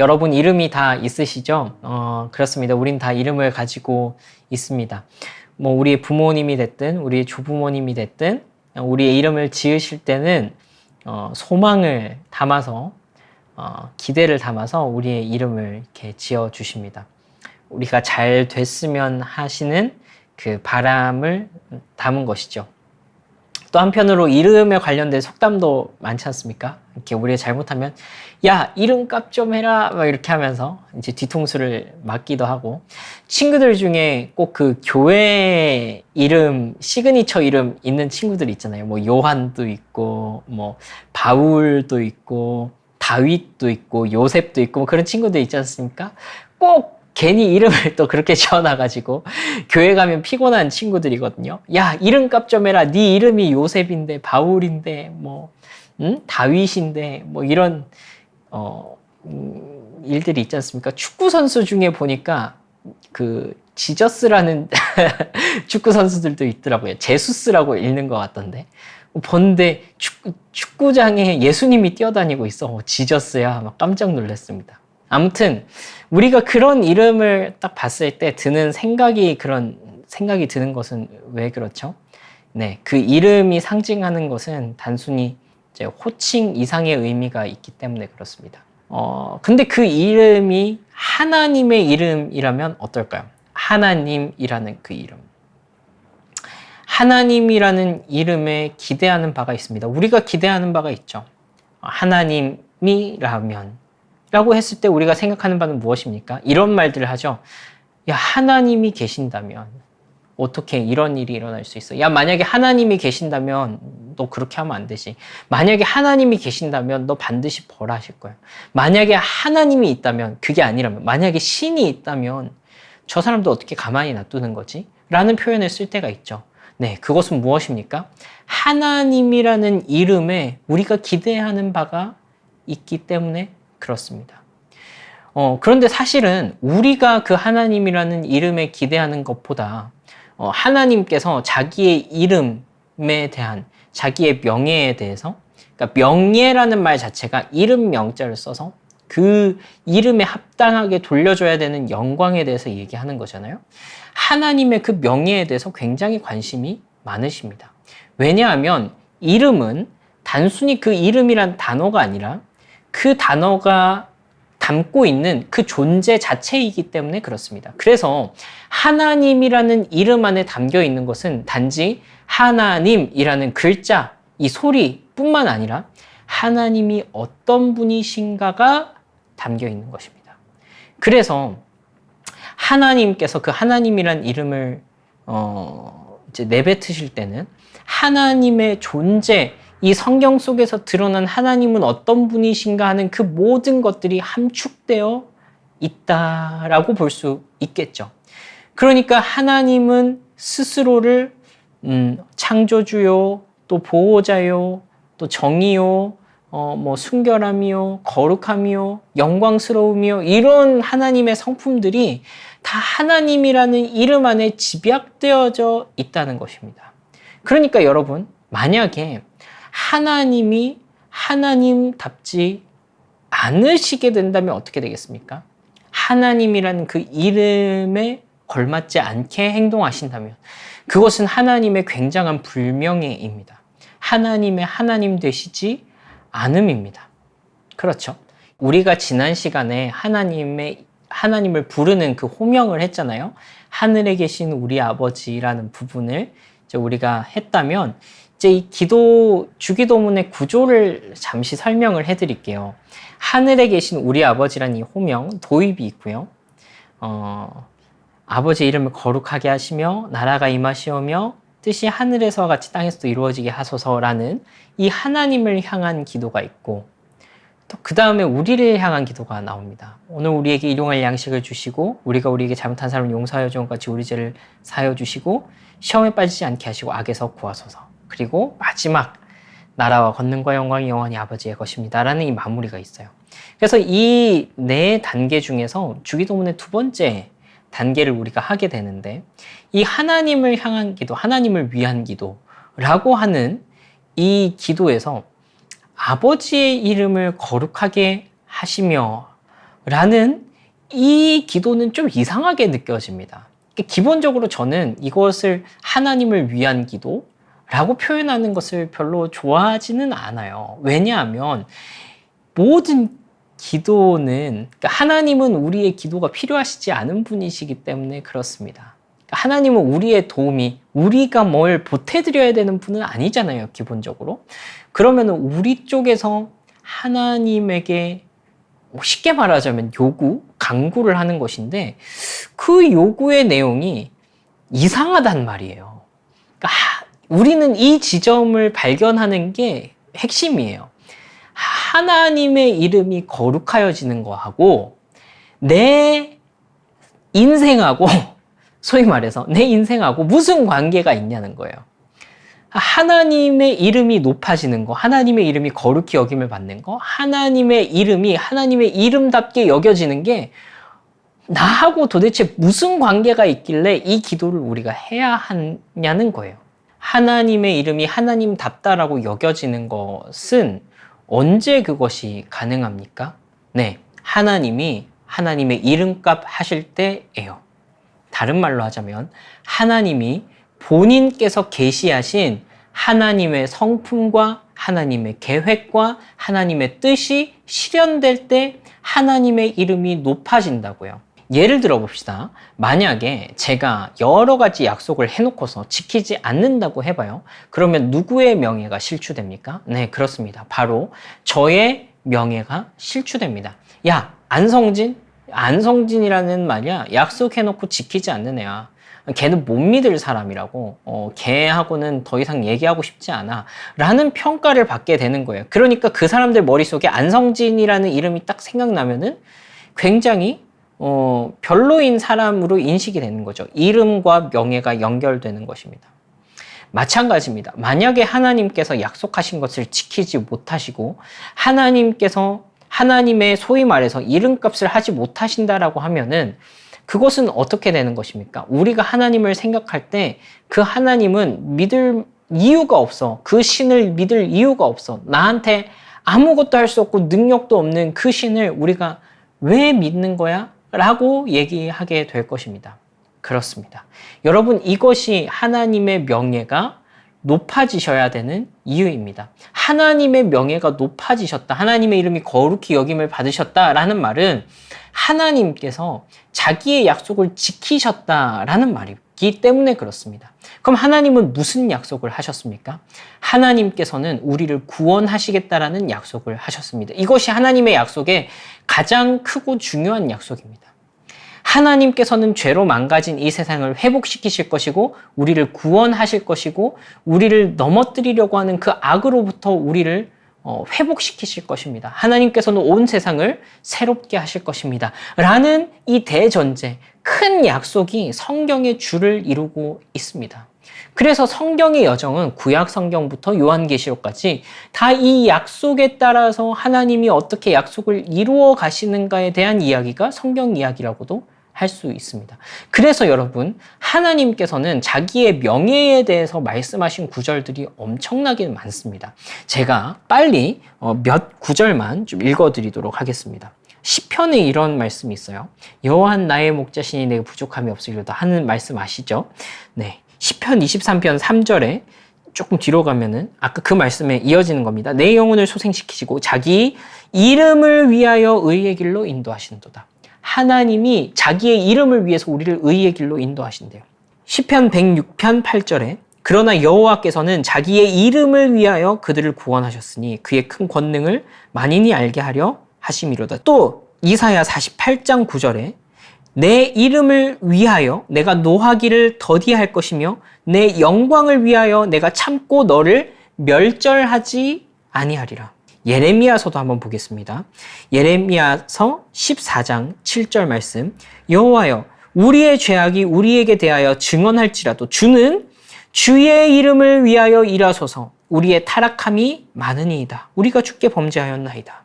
여러분 이름이 다 있으시죠? 그렇습니다. 우린 다 이름을 가지고 있습니다. 뭐 우리의 부모님이 됐든 우리의 조부모님이 됐든 우리의 이름을 지으실 때는 소망을 담아서 기대를 담아서 우리의 이름을 이렇게 지어 주십니다. 우리가 잘 됐으면 하시는 그 바람을 담은 것이죠. 또 한편으로 이름에 관련된 속담도 많지 않습니까? 이렇게 우리가 잘못하면 야 이름값 좀 해라 막 이렇게 하면서 이제 뒤통수를 맞기도 하고, 친구들 중에 꼭 그 교회 이름 시그니처 이름 있는 친구들 있잖아요. 뭐 요한도 있고 뭐 바울도 있고 다윗도 있고 요셉도 있고 뭐 그런 친구들 있지 않습니까? 꼭 괜히 이름을 또 그렇게 지어놔가지고 교회 가면 피곤한 친구들이거든요. 야 이름값 좀 해라. 네 이름이 요셉인데 바울인데 뭐 다윗인데 뭐 이런 일들이 있지 않습니까? 축구 선수 중에 보니까 그 지저스라는 축구 선수들도 있더라고요. 제수스라고 읽는 것 같던데. 본데 축구장에 예수님이 뛰어다니고 있어. 지저스야. 막 깜짝 놀랐습니다. 아무튼 우리가 그런 이름을 딱 봤을 때 드는 생각이, 그런 생각이 드는 것은 왜 그렇죠? 네, 그 이름이 상징하는 것은 단순히 이제 호칭 이상의 의미가 있기 때문에 그렇습니다. 근데 그 이름이 하나님의 이름이라면 어떨까요? 하나님이라는 그 이름. 하나님이라는 이름에 기대하는 바가 있습니다. 우리가 기대하는 바가 있죠. 하나님이라면 라고 했을 때 우리가 생각하는 바는 무엇입니까? 이런 말들을 하죠. 야, 하나님이 계신다면 어떻게 이런 일이 일어날 수 있어? 야, 만약에 하나님이 계신다면 너 그렇게 하면 안 되지. 만약에 하나님이 계신다면 너 반드시 벌하실 거야. 만약에 하나님이 있다면, 그게 아니라면, 만약에 신이 있다면 저 사람도 어떻게 가만히 놔두는 거지? 라는 표현을 쓸 때가 있죠. 네, 그것은 무엇입니까? 하나님이라는 이름에 우리가 기대하는 바가 있기 때문에 그렇습니다. 그런데 사실은 우리가 그 하나님이라는 이름에 기대하는 것보다 하나님께서 자기의 이름에 대한, 자기의 명예에 대해서, 그러니까 명예라는 말 자체가 이름 명자를 써서 그 이름에 합당하게 돌려줘야 되는 영광에 대해서 얘기하는 거잖아요. 하나님의 그 명예에 대해서 굉장히 관심이 많으십니다. 왜냐하면 이름은 단순히 그 이름이란 단어가 아니라 그 단어가 담고 있는 그 존재 자체이기 때문에 그렇습니다. 그래서 하나님이라는 이름 안에 담겨 있는 것은 단지 하나님이라는 글자, 이 소리뿐만 아니라 하나님이 어떤 분이신가가 담겨 있는 것입니다. 그래서 하나님께서 그 하나님이란 이름을 이제 내뱉으실 때는 하나님의 존재, 이 성경 속에서 드러난 하나님은 어떤 분이신가 하는 그 모든 것들이 함축되어 있다라고 볼 수 있겠죠. 그러니까 하나님은 스스로를 창조주요, 또 보호자요, 또 정의요, 뭐 순결함이요, 거룩함이요, 영광스러움이요, 이런 하나님의 성품들이 다 하나님이라는 이름 안에 집약되어져 있다는 것입니다. 그러니까 여러분, 만약에 하나님이 하나님답지 않으시게 된다면 어떻게 되겠습니까? 하나님이라는 그 이름에 걸맞지 않게 행동하신다면 그것은 하나님의 굉장한 불명예입니다. 하나님의 하나님 되시지 않음입니다. 그렇죠? 우리가 지난 시간에 하나님을 부르는 그 호명을 했잖아요. 하늘에 계신 우리 아버지라는 부분을 이제 우리가 했다면, 이제 이 주기도문의 구조를 잠시 설명을 해드릴게요. 하늘에 계신 우리 아버지라는 이 호명, 도입이 있고요. 아버지 이름을 거룩하게 하시며 나라가 임하시오며 뜻이 하늘에서와 같이 땅에서도 이루어지게 하소서라는 이 하나님을 향한 기도가 있고, 또 그 다음에 우리를 향한 기도가 나옵니다. 오늘 우리에게 일용할 양식을 주시고 우리가 우리에게 잘못한 사람을 용서하여 준 것 같이 우리 죄를 사하여 주시고 시험에 빠지지 않게 하시고 악에서 구하소서. 그리고 마지막, 나라와 권능과 영광이 영원히 아버지의 것입니다 라는 이 마무리가 있어요. 그래서 이 네 단계 중에서 주기도문의 두 번째 단계를 우리가 하게 되는데, 이 하나님을 향한 기도, 하나님을 위한 기도라고 하는 이 기도에서 아버지의 이름을 거룩하게 하시며 라는 이 기도는 좀 이상하게 느껴집니다. 기본적으로 저는 이것을 하나님을 위한 기도라고 표현하는 것을 별로 좋아하지는 않아요. 왜냐하면 모든 기도는, 그러니까 하나님은 우리의 기도가 필요하시지 않은 분이시기 때문에 그렇습니다. 하나님은 우리의 도움이, 우리가 뭘 보태드려야 되는 분은 아니잖아요, 기본적으로. 그러면 우리 쪽에서 하나님에게 쉽게 말하자면 강구를 하는 것인데, 그 요구의 내용이 이상하단 말이에요. 그러니까 우리는 이 지점을 발견하는 게 핵심이에요. 하나님의 이름이 거룩하여지는 거하고 내 인생하고 소위 말해서 내 인생하고 무슨 관계가 있냐는 거예요. 하나님의 이름이 높아지는 거, 하나님의 이름이 거룩히 여김을 받는 거, 하나님의 이름이 하나님의 이름답게 여겨지는 게 나하고 도대체 무슨 관계가 있길래 이 기도를 우리가 해야 하냐는 거예요. 하나님의 이름이 하나님답다라고 여겨지는 것은 언제 그것이 가능합니까? 네, 하나님이 하나님의 이름값 하실 때예요. 다른 말로 하자면 하나님이 본인께서 계시하신 하나님의 성품과 하나님의 계획과 하나님의 뜻이 실현될 때 하나님의 이름이 높아진다고요. 예를 들어 봅시다. 만약에 제가 여러 가지 약속을 해놓고서 지키지 않는다고 해봐요. 그러면 누구의 명예가 실추됩니까? 네, 그렇습니다. 바로 저의 명예가 실추됩니다. 야, 안성진이라는 말이야. 약속해놓고 지키지 않는 애야. 걔는 못 믿을 사람이라고, 걔하고는 더 이상 얘기하고 싶지 않아 라는 평가를 받게 되는 거예요. 그러니까 그 사람들 머릿속에 안성진이라는 이름이 딱 생각나면은 굉장히 별로인 사람으로 인식이 되는 거죠. 이름과 명예가 연결되는 것입니다. 마찬가지입니다. 만약에 하나님께서 약속하신 것을 지키지 못하시고 하나님께서 하나님의 소위 말해서 이름값을 하지 못하신다라고 하면은 그것은 어떻게 되는 것입니까? 우리가 하나님을 생각할 때 그 하나님은 믿을 이유가 없어. 그 신을 믿을 이유가 없어. 나한테 아무것도 할 수 없고 능력도 없는 그 신을 우리가 왜 믿는 거야? 라고 얘기하게 될 것입니다. 그렇습니다. 여러분, 이것이 하나님의 명예가 높아지셔야 되는 이유입니다. 하나님의 명예가 높아지셨다. 하나님의 이름이 거룩히 여김을 받으셨다라는 말은 하나님께서 자기의 약속을 지키셨다라는 말이기 때문에 그렇습니다. 그럼 하나님은 무슨 약속을 하셨습니까? 하나님께서는 우리를 구원하시겠다라는 약속을 하셨습니다. 이것이 하나님의 약속의 가장 크고 중요한 약속입니다. 하나님께서는 죄로 망가진 이 세상을 회복시키실 것이고 우리를 구원하실 것이고 우리를 넘어뜨리려고 하는 그 악으로부터 우리를 회복시키실 것입니다. 하나님께서는 온 세상을 새롭게 하실 것입니다. 라는 이 대전제, 큰 약속이 성경의 줄을 이루고 있습니다. 그래서 성경의 여정은 구약 성경부터 요한계시록까지 다 이 약속에 따라서 하나님이 어떻게 약속을 이루어 가시는가에 대한 이야기가 성경 이야기라고도 할 수 있습니다. 그래서 여러분, 하나님께서는 자기의 명예에 대해서 말씀하신 구절들이 엄청나게 많습니다. 제가 빨리 몇 구절만 좀 읽어드리도록 하겠습니다. 시편에 이런 말씀이 있어요. 여호와는 나의 목자시니 내게 부족함이 없으리로다 하는 말씀 아시죠? 네, 시편 23편 3절에 조금 뒤로 가면은 아까 그 말씀에 이어지는 겁니다. 내 영혼을 소생시키시고 자기 이름을 위하여 의의 길로 인도하신도다. 하나님이 자기의 이름을 위해서 우리를 의의 길로 인도하신대요. 시편 106편 8절에 그러나 여호와께서는 자기의 이름을 위하여 그들을 구원하셨으니 그의 큰 권능을 만인이 알게 하려 하심이로다. 또 이사야 48장 9절에 내 이름을 위하여 내가 노하기를 더디할 것이며 내 영광을 위하여 내가 참고 너를 멸절하지 아니하리라. 예레미야서도 한번 보겠습니다. 예레미야서 14장 7절 말씀. 여호와여 우리의 죄악이 우리에게 대하여 증언할지라도 주는 주의 이름을 위하여 일하소서. 우리의 타락함이 많으니이다. 우리가 주께 범죄하였나이다.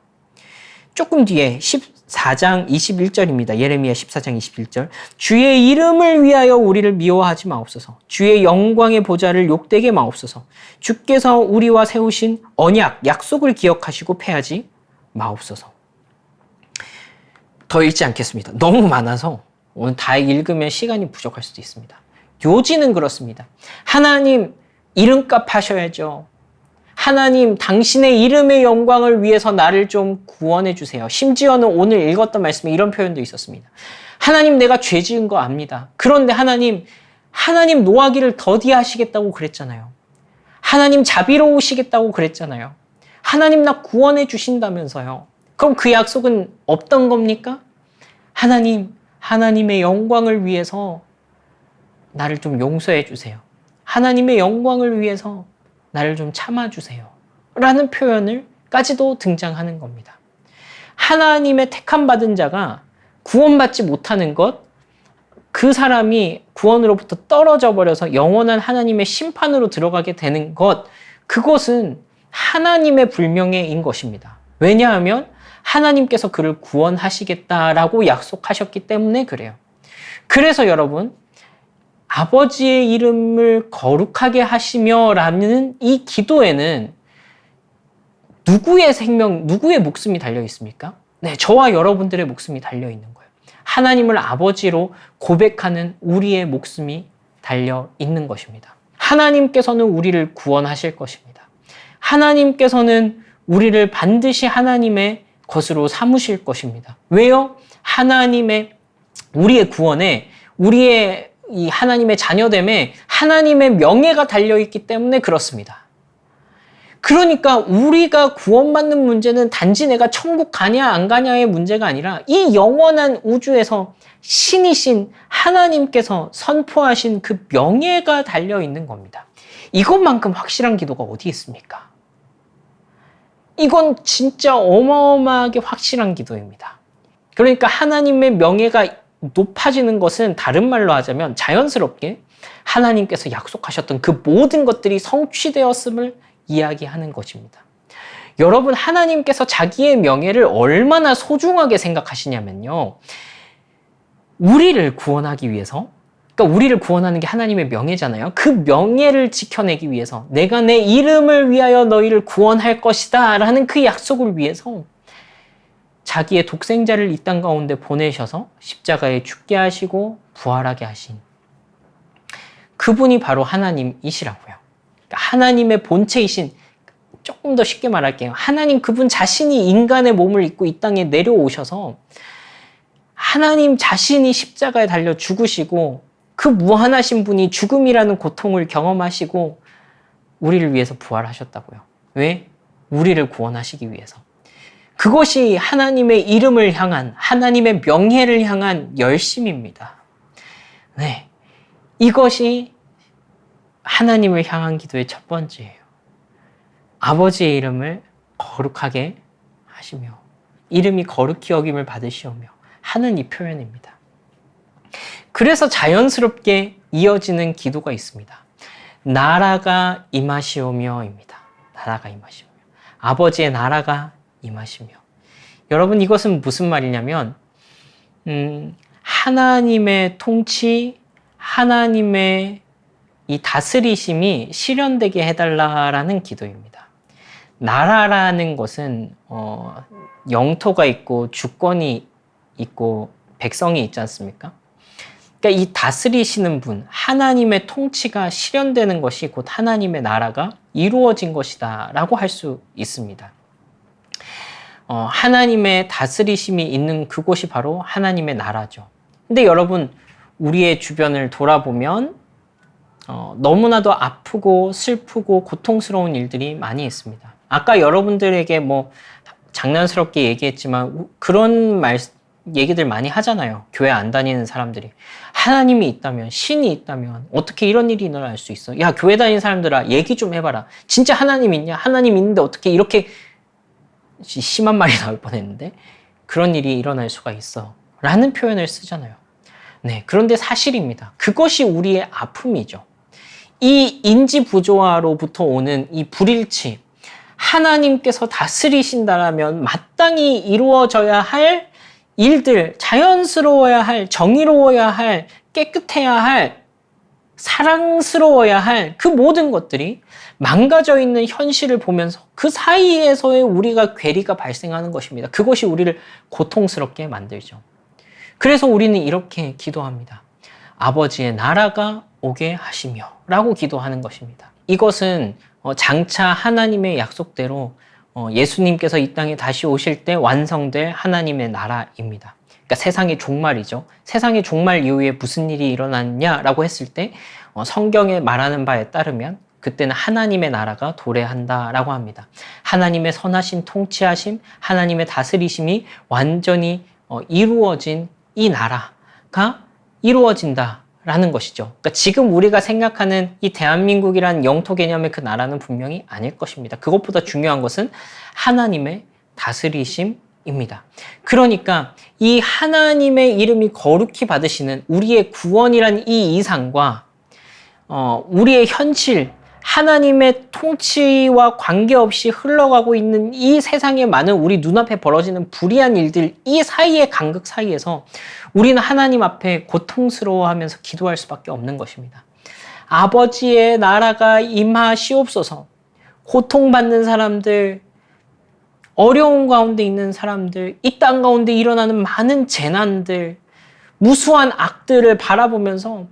조금 뒤에 14장 21절입니다. 예레미야 14장 21절. 주의 이름을 위하여 우리를 미워하지 마옵소서. 주의 영광의 보좌를 욕되게 마옵소서. 주께서 우리와 세우신 언약, 약속을 기억하시고 패하지 마옵소서. 더 읽지 않겠습니다. 너무 많아서 오늘 다 읽으면 시간이 부족할 수도 있습니다. 요지는 그렇습니다. 하나님, 이름값 하셔야죠. 하나님, 당신의 이름의 영광을 위해서 나를 좀 구원해 주세요. 심지어는 오늘 읽었던 말씀에 이런 표현도 있었습니다. 하나님, 내가 죄 지은 거 압니다. 그런데 하나님 노하기를 더디하시겠다고 그랬잖아요. 하나님 자비로우시겠다고 그랬잖아요. 하나님 나 구원해 주신다면서요. 그럼 그 약속은 없던 겁니까? 하나님의 영광을 위해서 나를 좀 용서해 주세요. 하나님의 영광을 위해서 나를 좀 참아주세요. 라는 표현을까지도 등장하는 겁니다. 하나님의 택함 받은 자가 구원받지 못하는 것, 그 사람이 구원으로부터 떨어져 버려서 영원한 하나님의 심판으로 들어가게 되는 것, 그것은 하나님의 불명예인 것입니다. 왜냐하면 하나님께서 그를 구원하시겠다라고 약속하셨기 때문에 그래요. 그래서 여러분, 아버지의 이름을 거룩하게 하시며 라는 이 기도에는 누구의 생명, 누구의 목숨이 달려 있습니까? 네, 저와 여러분들의 목숨이 달려 있는 거예요. 하나님을 아버지로 고백하는 우리의 목숨이 달려 있는 것입니다. 하나님께서는 우리를 구원하실 것입니다. 하나님께서는 우리를 반드시 하나님의 것으로 삼으실 것입니다. 왜요? 우리의 구원에, 우리의 이 하나님의 자녀됨에 하나님의 명예가 달려있기 때문에 그렇습니다. 그러니까 우리가 구원받는 문제는 단지 내가 천국 가냐 안 가냐의 문제가 아니라 이 영원한 우주에서 신이신 하나님께서 선포하신 그 명예가 달려있는 겁니다. 이것만큼 확실한 기도가 어디 있습니까? 이건 진짜 어마어마하게 확실한 기도입니다. 그러니까 하나님의 명예가 높아지는 것은 다른 말로 하자면 자연스럽게 하나님께서 약속하셨던 그 모든 것들이 성취되었음을 이야기하는 것입니다. 여러분, 하나님께서 자기의 명예를 얼마나 소중하게 생각하시냐면요. 우리를 구원하기 위해서, 그러니까 우리를 구원하는 게 하나님의 명예잖아요. 그 명예를 지켜내기 위해서 내가 내 이름을 위하여 너희를 구원할 것이다 라는 그 약속을 위해서 자기의 독생자를 이 땅 가운데 보내셔서 십자가에 죽게 하시고 부활하게 하신 그분이 바로 하나님이시라고요. 그러니까 하나님의 본체이신, 조금 더 쉽게 말할게요. 하나님 그분 자신이 인간의 몸을 입고 이 땅에 내려오셔서 하나님 자신이 십자가에 달려 죽으시고 그 무한하신 분이 죽음이라는 고통을 경험하시고 우리를 위해서 부활하셨다고요. 왜? 우리를 구원하시기 위해서. 그것이 하나님의 이름을 향한, 하나님의 명예를 향한 열심입니다. 네. 이것이 하나님을 향한 기도의 첫 번째예요. 아버지의 이름을 거룩하게 하시며, 이름이 거룩히 여김을 받으시오며 하는 이 표현입니다. 그래서 자연스럽게 이어지는 기도가 있습니다. 나라가 임하시오며입니다. 나라가 임하시오며. 아버지의 나라가 임하시며. 여러분, 이것은 무슨 말이냐면 하나님의 통치, 하나님의 이 다스리심이 실현되게 해달라라는 기도입니다. 나라라는 것은 영토가 있고 주권이 있고 백성이 있지 않습니까? 그러니까 이 다스리시는 분, 하나님의 통치가 실현되는 것이 곧 하나님의 나라가 이루어진 것이다 라고 할 수 있습니다. 하나님의 다스리심이 있는 그곳이 바로 하나님의 나라죠. 근데 여러분, 우리의 주변을 돌아보면 너무나도 아프고 슬프고 고통스러운 일들이 많이 있습니다. 아까 여러분들에게 뭐 장난스럽게 얘기했지만 그런 얘기들 많이 하잖아요. 교회 안 다니는 사람들이. 하나님이 있다면, 신이 있다면 어떻게 이런 일이 일어날 수 있어? 야, 교회 다니는 사람들아, 얘기 좀 해봐라. 진짜 하나님 있냐? 하나님 있는데 어떻게 이렇게 심한 말이 나올 뻔했는데 그런 일이 일어날 수가 있어 라는 표현을 쓰잖아요. 네, 그런데 사실입니다. 그것이 우리의 아픔이죠. 이 인지 부조화로부터 오는 이 불일치, 하나님께서 다스리신다라면 마땅히 이루어져야 할 일들, 자연스러워야 할, 정의로워야 할, 깨끗해야 할, 사랑스러워야 할 그 모든 것들이 망가져 있는 현실을 보면서 그 사이에서의 우리가 괴리가 발생하는 것입니다. 그것이 우리를 고통스럽게 만들죠. 그래서 우리는 이렇게 기도합니다. 아버지의 나라가 오게 하시며 라고 기도하는 것입니다. 이것은 장차 하나님의 약속대로 예수님께서 이 땅에 다시 오실 때 완성될 하나님의 나라입니다. 그러니까 세상의 종말이죠. 세상의 종말 이후에 무슨 일이 일어났냐라고 했을 때 성경에 말하는 바에 따르면 그때는 하나님의 나라가 도래한다라고 합니다. 하나님의 선하신 통치하심, 하나님의 다스리심이 완전히 이루어진 이 나라가 이루어진다라는 것이죠. 그러니까 지금 우리가 생각하는 이 대한민국이라는 영토 개념의 그 나라는 분명히 아닐 것입니다. 그것보다 중요한 것은 하나님의 다스리심입니다. 그러니까 이 하나님의 이름이 거룩히 받으시는 우리의 구원이란 이 이상과 우리의 현실, 하나님의 통치와 관계없이 흘러가고 있는 이 세상에 많은 우리 눈앞에 벌어지는 불의한 일들, 이 사이의 간극 사이에서 우리는 하나님 앞에 고통스러워하면서 기도할 수밖에 없는 것입니다. 아버지의 나라가 임하시옵소서. 고통받는 사람들, 어려운 가운데 있는 사람들, 이 땅 가운데 일어나는 많은 재난들, 무수한 악들을 바라보면서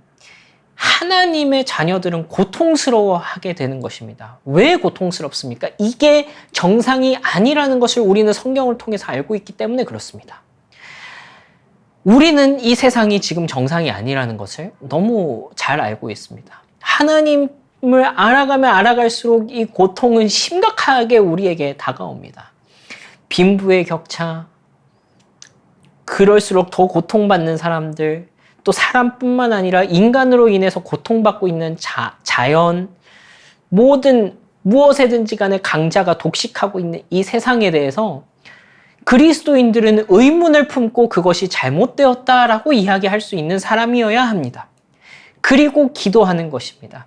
하나님의 자녀들은 고통스러워하게 되는 것입니다. 왜 고통스럽습니까? 이게 정상이 아니라는 것을 우리는 성경을 통해서 알고 있기 때문에 그렇습니다. 우리는 이 세상이 지금 정상이 아니라는 것을 너무 잘 알고 있습니다. 하나님을 알아가면 알아갈수록 이 고통은 심각하게 우리에게 다가옵니다. 빈부의 격차, 그럴수록 더 고통받는 사람들, 또 사람뿐만 아니라 인간으로 인해서 고통받고 있는 자연, 모든 무엇에든지 간에 강자가 독식하고 있는 이 세상에 대해서 그리스도인들은 의문을 품고 그것이 잘못되었다라고 이야기할 수 있는 사람이어야 합니다. 그리고 기도하는 것입니다.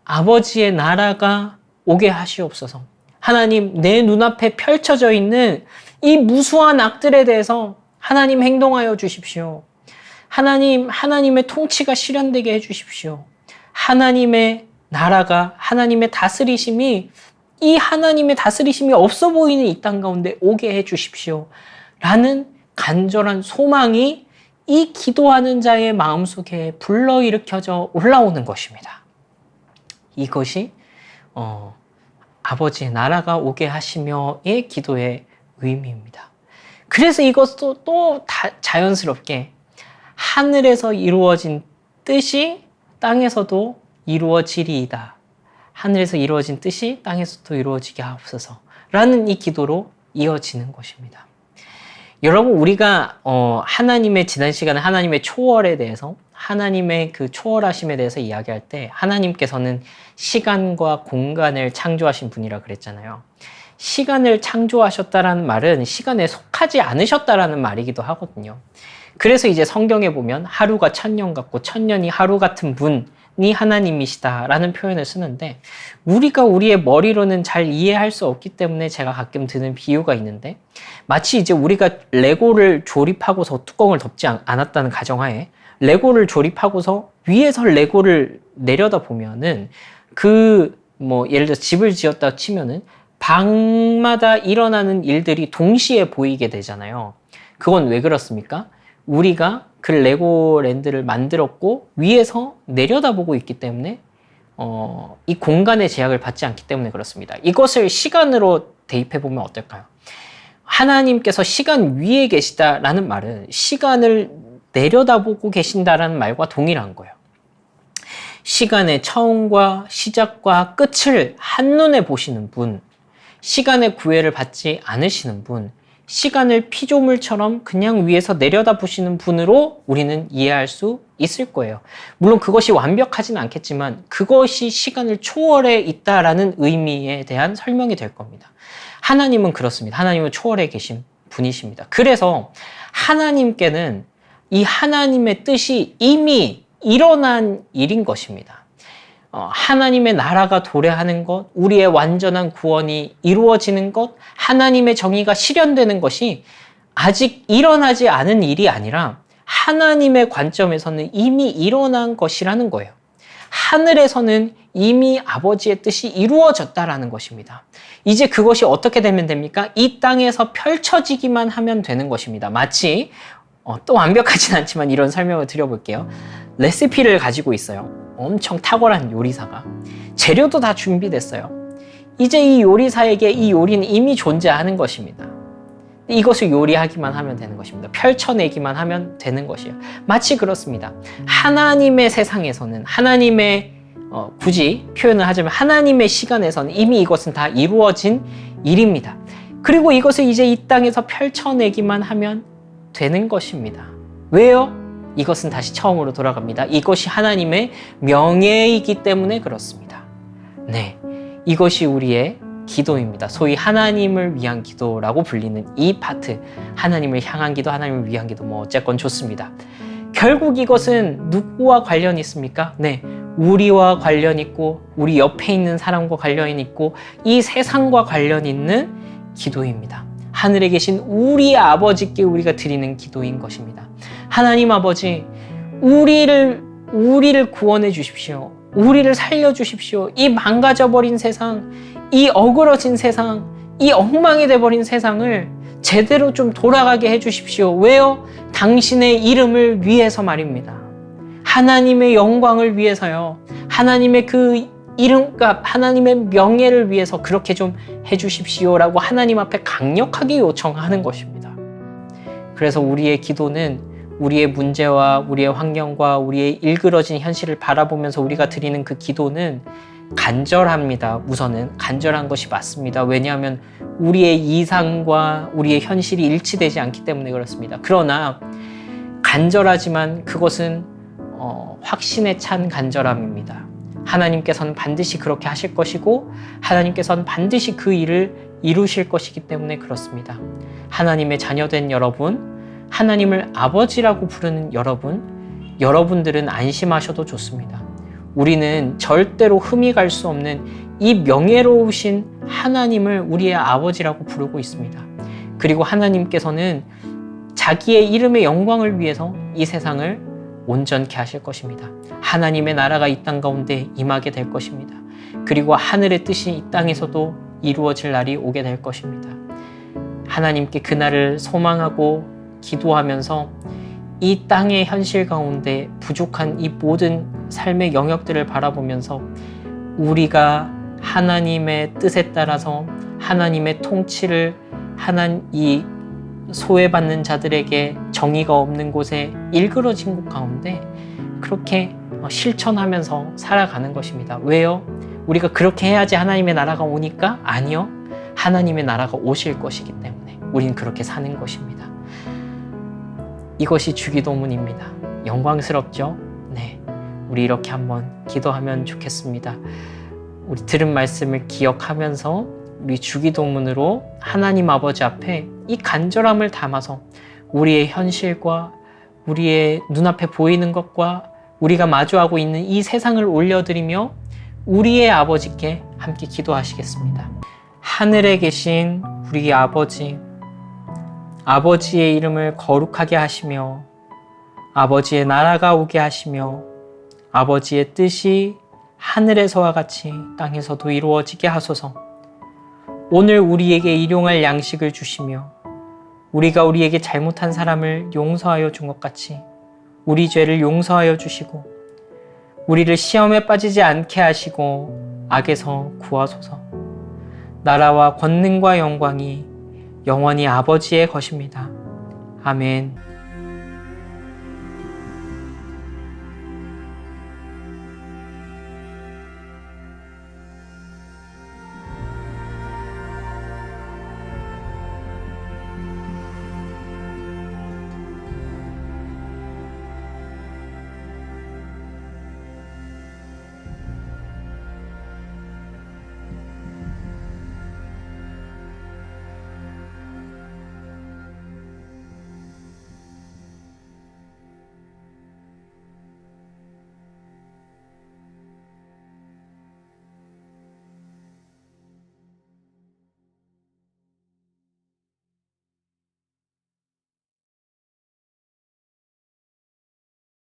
아버지의 나라가 오게 하시옵소서. 하나님, 내 눈앞에 펼쳐져 있는 이 무수한 악들에 대해서 하나님 행동하여 주십시오. 하나님, 하나님의 통치가 실현되게 해주십시오. 하나님의 나라가, 하나님의 다스리심이, 이 하나님의 다스리심이 없어 보이는 이 땅 가운데 오게 해주십시오. 라는 간절한 소망이 이 기도하는 자의 마음속에 불러일으켜져 올라오는 것입니다. 이것이 아버지의 나라가 오게 하시며의 기도의 의미입니다. 그래서 이것도 또 자연스럽게 하늘에서 이루어진 뜻이 땅에서도 이루어지리이다. 하늘에서 이루어진 뜻이 땅에서도 이루어지게 하옵소서. 라는 이 기도로 이어지는 것입니다. 여러분, 우리가 하나님의 지난 시간에 하나님의 초월에 대해서, 하나님의 그 초월하심에 대해서 이야기할 때 하나님께서는 시간과 공간을 창조하신 분이라 그랬잖아요. 시간을 창조하셨다라는 말은 시간에 속하지 않으셨다라는 말이기도 하거든요. 그래서 이제 성경에 보면 하루가 천년 같고 천년이 하루 같은 분이 하나님이시다라는 표현을 쓰는데, 우리가 우리의 머리로는 잘 이해할 수 없기 때문에 제가 가끔 드는 비유가 있는데, 마치 이제 우리가 레고를 조립하고서 뚜껑을 덮지 않았다는 가정하에 레고를 조립하고서 위에서 레고를 내려다 보면은 예를 들어 집을 지었다 치면은 방마다 일어나는 일들이 동시에 보이게 되잖아요. 그건 왜 그렇습니까? 우리가 그 레고랜드를 만들었고 위에서 내려다보고 있기 때문에 이 공간의 제약을 받지 않기 때문에 그렇습니다. 이것을 시간으로 대입해보면 어떨까요? 하나님께서 시간 위에 계시다라는 말은 시간을 내려다보고 계신다라는 말과 동일한 거예요. 시간의 처음과 시작과 끝을 한눈에 보시는 분, 시간의 구애를 받지 않으시는 분, 시간을 피조물처럼 그냥 위에서 내려다보시는 분으로 우리는 이해할 수 있을 거예요. 물론 그것이 완벽하지는 않겠지만 그것이 시간을 초월해 있다라는 의미에 대한 설명이 될 겁니다. 하나님은 그렇습니다. 하나님은 초월해 계신 분이십니다. 그래서 하나님께는 이 하나님의 뜻이 이미 일어난 일인 것입니다. 하나님의 나라가 도래하는 것, 우리의 완전한 구원이 이루어지는 것, 하나님의 정의가 실현되는 것이 아직 일어나지 않은 일이 아니라 하나님의 관점에서는 이미 일어난 것이라는 거예요. 하늘에서는 이미 아버지의 뜻이 이루어졌다라는 것입니다. 이제 그것이 어떻게 되면 됩니까? 이 땅에서 펼쳐지기만 하면 되는 것입니다. 마치 또 완벽하진 않지만 이런 설명을 드려볼게요. 레시피를 가지고 있어요. 엄청 탁월한 요리사가. 재료도 다 준비됐어요. 이제 이 요리사에게 이 요리는 이미 존재하는 것입니다. 이것을 요리하기만 하면 되는 것입니다. 펼쳐내기만 하면 되는 것이에요. 마치 그렇습니다. 하나님의 세상에서는 하나님의 굳이 표현을 하자면 하나님의 시간에서는 이미 이것은 다 이루어진 일입니다. 그리고 이것을 이제 이 땅에서 펼쳐내기만 하면 되는 것입니다. 왜요? 이것은 다시 처음으로 돌아갑니다. 이것이 하나님의 명예이기 때문에 그렇습니다. 네, 이것이 우리의 기도입니다. 소위 하나님을 위한 기도라고 불리는 이 파트, 하나님을 향한 기도, 하나님을 위한 기도, 뭐 어쨌건 좋습니다. 결국 이것은 누구와 관련이 있습니까? 네, 우리와 관련 있고 우리 옆에 있는 사람과 관련이 있고 이 세상과 관련 있는 기도입니다. 하늘에 계신 우리 아버지께 우리가 드리는 기도인 것입니다. 하나님 아버지, 우리를 구원해 주십시오. 우리를 살려주십시오. 이 망가져버린 세상, 이 어그러진 세상, 이 엉망이 돼버린 세상을 제대로 좀 돌아가게 해주십시오. 왜요? 당신의 이름을 위해서 말입니다. 하나님의 영광을 위해서요. 하나님의 그 이름값, 하나님의 명예를 위해서 그렇게 좀 해주십시오라고 하나님 앞에 강력하게 요청하는 것입니다. 그래서 우리의 기도는 우리의 문제와 우리의 환경과 우리의 일그러진 현실을 바라보면서 우리가 드리는 그 기도는 간절합니다. 우선은 간절한 것이 맞습니다. 왜냐하면 우리의 이상과 우리의 현실이 일치되지 않기 때문에 그렇습니다. 그러나 간절하지만 그것은 확신에 찬 간절함입니다. 하나님께서는 반드시 그렇게 하실 것이고 하나님께서는 반드시 그 일을 이루실 것이기 때문에 그렇습니다. 하나님의 자녀된 여러분, 하나님을 아버지라고 부르는 여러분들은 안심하셔도 좋습니다. 우리는 절대로 흠이 갈 수 없는 이 명예로우신 하나님을 우리의 아버지라고 부르고 있습니다. 그리고 하나님께서는 자기의 이름의 영광을 위해서 이 세상을 온전케 하실 것입니다. 하나님의 나라가 이 땅 가운데 임하게 될 것입니다. 그리고 하늘의 뜻이 이 땅에서도 이루어질 날이 오게 될 것입니다. 하나님께 그날을 소망하고 기도하면서 이 땅의 현실 가운데 부족한 이 모든 삶의 영역들을 바라보면서 우리가 하나님의 뜻에 따라서 하나님의 통치를 이 소외받는 자들에게 정의가 없는 곳에 일그러진 곳 가운데 그렇게 실천하면서 살아가는 것입니다. 왜요? 우리가 그렇게 해야지 하나님의 나라가 오니까? 아니요. 하나님의 나라가 오실 것이기 때문에 우리는 그렇게 사는 것입니다. 이것이 주기도문입니다. 영광스럽죠? 네, 우리 이렇게 한번 기도하면 좋겠습니다. 우리 들은 말씀을 기억하면서 우리 주기도문으로 하나님 아버지 앞에 이 간절함을 담아서 우리의 현실과 우리의 눈앞에 보이는 것과 우리가 마주하고 있는 이 세상을 올려드리며 우리의 아버지께 함께 기도하시겠습니다. 하늘에 계신 우리 아버지, 아버지의 이름을 거룩하게 하시며 아버지의 나라가 오게 하시며 아버지의 뜻이 하늘에서와 같이 땅에서도 이루어지게 하소서. 오늘 우리에게 일용할 양식을 주시며 우리가 우리에게 잘못한 사람을 용서하여 준 것 같이 우리 죄를 용서하여 주시고 우리를 시험에 빠지지 않게 하시고 악에서 구하소서. 나라와 권능과 영광이 영원히 아버지의 것입니다. 아멘.